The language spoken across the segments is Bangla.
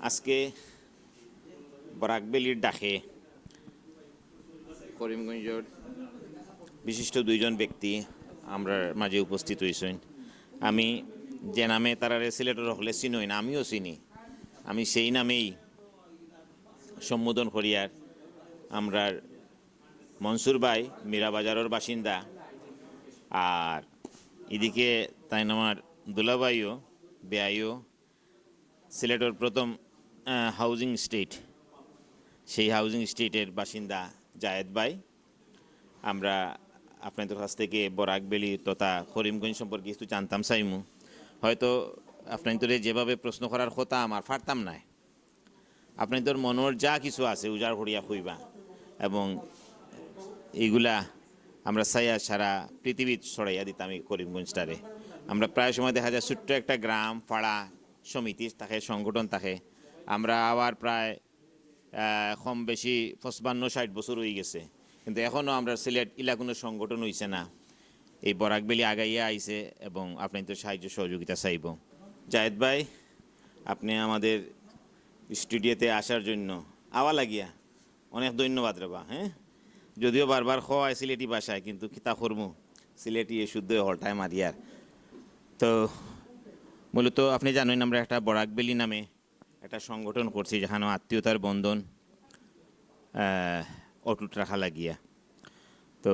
আজকে বরাকবেলির ডাকে করিমগঞ্জের বিশিষ্ট দুইজন ব্যক্তি আমরা মাঝে উপস্থিত হয়েছেন। আমি যে নামে তারা সিলেটের হলে চিনই না, আমিও চিনি। আমি সেই নামেই সম্বোধন করিয়ার আমরার মনসুর ভাই মীরাবাজারের বাসিন্দা, আর এদিকে তাই আমার দুলাভাইও বেআইও সিলেটের প্রথম হাউজিং স্টেট, সেই হাউজিং স্টেটের বাসিন্দা জায়েদ ভাই। আমরা আপনাদের কাছ থেকে বরাকবেলি তথা করিমগঞ্জ সম্পর্কে কিছু জানতাম চাইমু। হয়তো আপনাদের যেভাবে প্রশ্ন করার কথা আমার পারতাম না, আপনাদের মনের যা কিছু আছে উজাড় করিয়া খুঁইবা, এবং এইগুলা আমরা চাইয়া সারা পৃথিবীর ছড়াইয়া দিতাম এই করিমগঞ্জটারে। আমরা প্রায় সময় দেখা যায় ছোট্ট একটা গ্রাম, পাড়া, সমিতি থাকে, সংগঠন থাকে। আমরা আবার প্রায় কম বেশি 55-60 বছর হয়ে গেছে, কিন্তু এখনও আমরা সিলেট ইলা কোনো সংগঠন হয়েছে না। এই বরাকবেলি আগাইয়া আইছে এবং আপনাদের সাহায্য সহযোগিতা চাইব। জায়েদ ভাই, আপনি আমাদের স্টুডিওতে আসার জন্য আওয়া লাগিয়া অনেক ধন্যবাদ রে বা। হ্যাঁ, যদিও বারবার খাওয়ায় সিলেটি ভাষায়, কিন্তু কিতা করমু, সিলেটি শুদ্ধ হলটায় মারিয়ার। তো মূলত আপনি জানেন আমরা একটা বরাকবেলি নামে একটা সংগঠন করছি, যেখানে আত্মীয়তার বন্ধন অটুট রাখা লাগিয়া। তো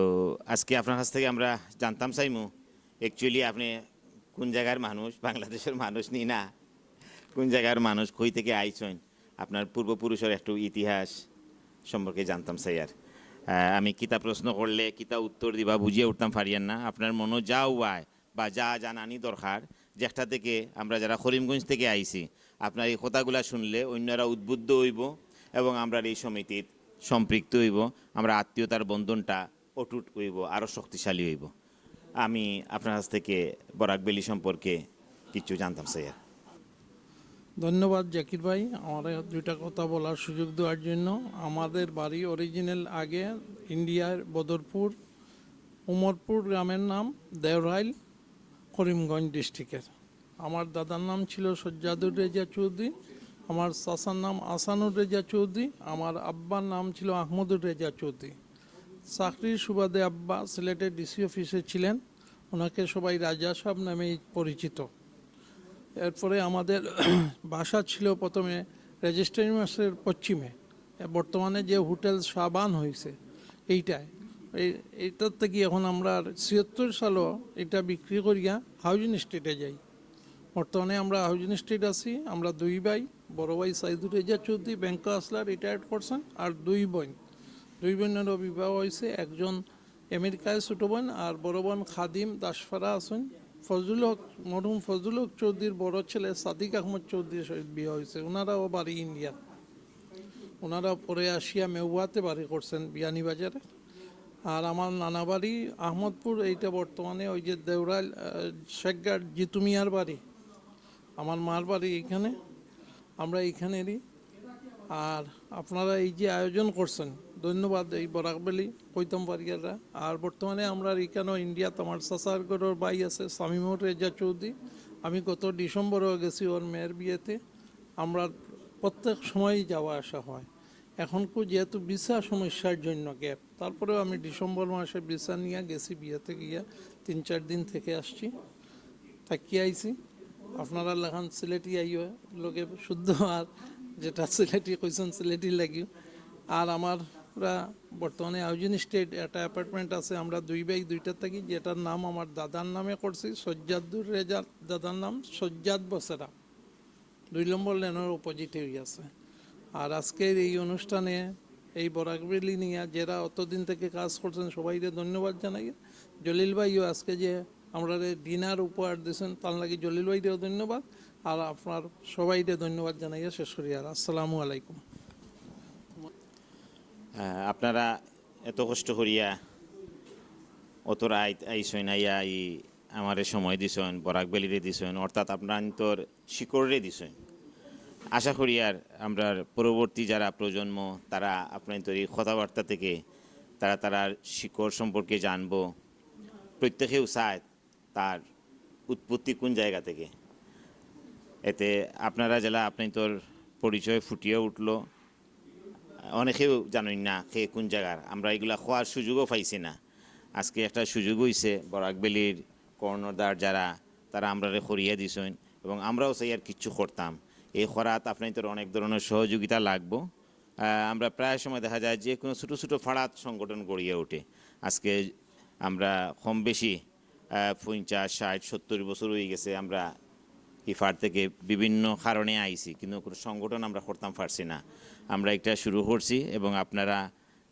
আজকে আপনার কাছ থেকে আমরা জানতাম চাইমু, অ্যাকচুয়ালি আপনি কোন জায়গার মানুষ, বাংলাদেশের মানুষ নি না, কোন জায়গার মানুষ, কই থেকে আইছেন, আপনার পূর্বপুরুষের একটু ইতিহাস সম্পর্কে জানতাম চাই। আর আমি কিতা প্রশ্ন করলে কিতা উত্তর দিবা বুঝিয়ে উঠতাম পারিয়ান না। আপনার মনে যা উয়ায় বা যা জানানি দরকার, যেটা থেকে আমরা যারা করিমগঞ্জ থেকে আইছি, আপনার এই কথাগুলা শুনলে অন্যরা উদ্বুদ্ধ হইব এবং আমরা এই সমিতির সম্পৃক্ত হইব, আমরা আত্মীয়তার বন্ধনটা অটুট হইব, আরও শক্তিশালী হইব। আমি আপনার কাছ থেকে বরাকবেলি সম্পর্কে কিছু জানতাম চাই। ধন্যবাদ জাকির ভাই আমার দুইটা কথা বলার সুযোগ দেওয়ার জন্য। আমাদের বাড়ি অরিজিনাল আগে ইন্ডিয়ার বদরপুর উমরপুর গ্রামের নাম দেওরাইল, করিমগঞ্জ ডিস্ট্রিক্টের। আমার দাদার নাম ছিল সজ্জাদুর রেজা চৌধুরী, আমার চাচার নাম আসানুর রেজা চৌধুরী, আমার আব্বার নাম ছিল আহমদুর রেজা চৌধুরী। চাকরির সুবাদে আব্বা সিলেটের ডিসি অফিসে ছিলেন, ওনাকে সবাই রাজা সাহেব নামেই পরিচিত। এরপরে আমাদের বাসা ছিল প্রথমে রেজিস্ট্রারি মাসের পশ্চিমে, বর্তমানে যে হোটেল সাবান হয়েছে এইটায়। এইটার থেকে এখন আমরা ৭৬ সালও এটা বিক্রি করিয়া হাউজিং স্ট্রিটে যাই। বর্তমানে আমরা হাউজিং স্ট্রিট আছি। আমরা দুই ভাই, বড় ভাই সাইদুর রেজা চৌধুরী ব্যাংক আসলার রিটায়ার্ড করছেন, আর দুই বোনেরও বিবাহ হয়েছে। একজন আমেরিকায় ছোটো বোন, আর বড় বোন খাদিম দাসপাড়া আছেন। ফজলুল হক, মরহুম ফজলুল হক চৌধুরীর বড় ছেলে সাদিক আহমদ চৌধুরীর সহিত বিয়ে হয়েছে, ওনারাও বাড়ি ইন্ডিয়া। ওনারা পরে আসিয়া মেউয়াতে বাড়ি করছেন বিয়ানীবাজারে। আর আমার নানা বাড়ি আহমদপুর, এইটা বর্তমানে ওই যে দেওরাল শেখগার জিতু মিয়ার বাড়ি, আমার মার বাড়ি এইখানে, আমরা এইখানেরই। আর আপনারা এই যে আয়োজন করছেন, ধন্যবাদ এই বরাকবেলি কইতাম পারিয়াররা। আর বর্তমানে আমরা এখানেও ইন্ডিয়াতে আমার চাচারগড়ের ভাই আছে শামীমুর রেজা চৌধুরী, আমি গত ডিসেম্বরেও গেছি ওর মেয়ের বিয়েতে। আমরা প্রত্যেক সময়ই যাওয়া আসা হয়। এখন যেহেতু ভিসা সমস্যার জন্য গ্যাপ, তারপরেও আমি ডিসেম্বর মাসে ভিসা নিয়ে গেছি বিয়েতে গিয়া ৩-৪ দিন থেকে আসছি, থাকি আইছি। আপনারা লেখান সিলেটি আইও লোকে শুদ্ধ, আর যেটা সিলেটি কইছেন সিলেটি লাগিও। আর আমরা বর্তমানে হাউজিং স্টেট একটা অ্যাপার্টমেন্ট আছে, আমরা দুই ভাই দুইটা থাকি, যেটার নাম আমার দাদার নামে করছি, সজ্জাদুর রেজার দাদার নাম সজ্জাদ বসেরা, 2 নম্বর লেনের অপোজিটে আছে। আর আজকের এই অনুষ্ঠানে এই বরাকবেলি নিয়ে যারা অতদিন থেকে কাজ করছেন সবাইকে ধন্যবাদ জানাই। জলিল ভাইও আজকে যে আমরা ডিনার উপহার দিয়েছেন তার লাগে জলিল ভাইকেও ধন্যবাদ। আর আপনার সবাইকে ধন্যবাদ জানাইয়া শেষ করি। আর আসসালামু আলাইকুম। আপনারা এত কষ্ট করিয়া অতরা আইসেন, আইয়া আমারে সময় দিছেন, বরাকবেলিরে দিছেন, অর্থাৎ আপনার তোর শিকড়রে দিছেন। আশা করি আর আমরা পরবর্তী যারা প্রজন্ম তারা আপনার এই কথাবার্তা থেকে তারা শিকড় সম্পর্কে জানবো। প্রত্যেকেও চায় তার উৎপত্তি কোন জায়গা থেকে। এতে আপনারা যারা আপনার পরিচয় ফুটিয়ে উঠলো। অনেকেও জানেন না কে কোন জায়গার, আমরা এগুলা খোয়ার সুযোগও পাইছি না। আজকে একটা সুযোগ হইছে, বরাকবেলির কর্ণধার যারা তারা আমরা করিয়া দিছেন এবং আমরাও সেই আর কিচ্ছু করতাম। এই খরাত আপনাদের অনেক ধরনের সহযোগিতা লাগবো। আমরা প্রায় সময় দেখা যায় যে কোনো ছোটো ছোটো ফাড়াত সংগঠন গড়িয়ে ওঠে। আজকে আমরা কম বেশি 50, 60, 70 বছর হয়ে গেছে আমরা ইফার থেকে বিভিন্ন কারণে আইছি, কিন্তু কোনো সংগঠন আমরা করতাম পারছি না। আমরা একটা শুরু করছি এবং আপনারা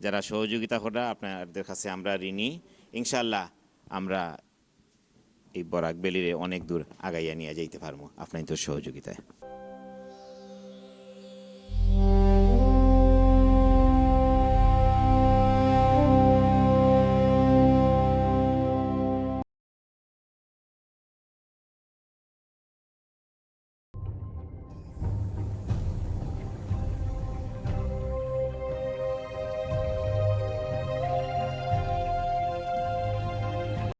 যারা সহযোগিতা করা আপনাদের কাছে আমরা ঋণী। ইনশাল্লাহ আমরা এই বরাকবেলিরে অনেক দূর আগাইয়া নিয়ে যাইতে পারবো আপনাদের সহযোগিতায়।